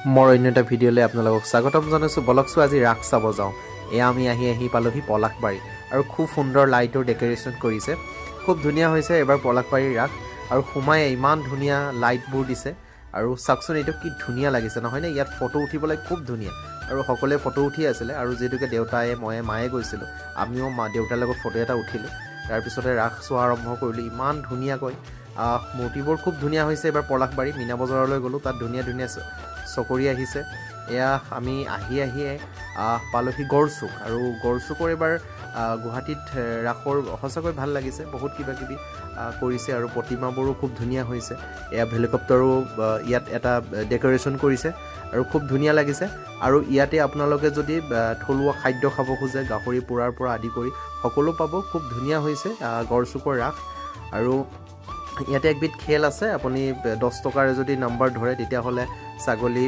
মোৰ অন্য এটা ভিডিঅ'লৈ আপোনালোকক স্বাগতম জনাইছোঁ। বলকচোন আজি ৰাস চাব যাওঁ। এয়া আমি আহি পালোহি পলাশবাৰী আৰু খুব সুন্দৰ লাইটৰ ডেক'ৰেশ্যন কৰিছে, খুব ধুনীয়া হৈছে এবাৰ পলাশবাৰীৰ ৰাস। আৰু সোমাই ইমান ধুনীয়া লাইটবোৰ দিছে আৰু চাওকচোন এইটো কি ধুনীয়া লাগিছে নহয়নে? ইয়াত ফটো উঠিবলৈ খুব ধুনীয়া আৰু সকলোৱে ফটো উঠি আছিলে। আৰু যিহেতুকে দেউতাই মায়ে গৈছিলোঁ, আমিও দেউতাৰ লগত ফটো এটা উঠিলোঁ। তাৰপিছতে ৰাস চোৱা আৰম্ভ কৰিলোঁ। ইমান ধুনীয়াকৈ মূৰ্তিবোৰ খুব ধুনীয়া হৈছে। এবাৰ পলাশবাৰী মীনা বজাৰলৈ গ'লোঁ, তাত ধুনীয়া চকৰি আহিছে। এয়া আমি আহিয়ে পালোহি গড়চুক। আৰু গড়চুকৰ এইবাৰ গুৱাহাটীত ৰাসৰ সঁচাকৈ ভাল লাগিছে, বহুত কিবা কিবি কৰিছে আৰু প্ৰতিমাবোৰো খুব ধুনীয়া হৈছে। এয়া হেলিকপ্টাৰো ইয়াত এটা ডেক'ৰেশ্যন কৰিছে আৰু খুব ধুনীয়া লাগিছে। আৰু ইয়াতে আপোনালোকে যদি থলুৱা খাদ্য খাব খোজে, গাহৰি পোৰাৰ পৰা আদি কৰি সকলো পাব। খুব ধুনীয়া হৈছে গড়চুকৰ ৰাস। আৰু ইয়াতে একবিধ খেল আছে, আপুনি 10 টকাৰে যদি নাম্বাৰ ধৰে তেতিয়াহ'লে ছাগলী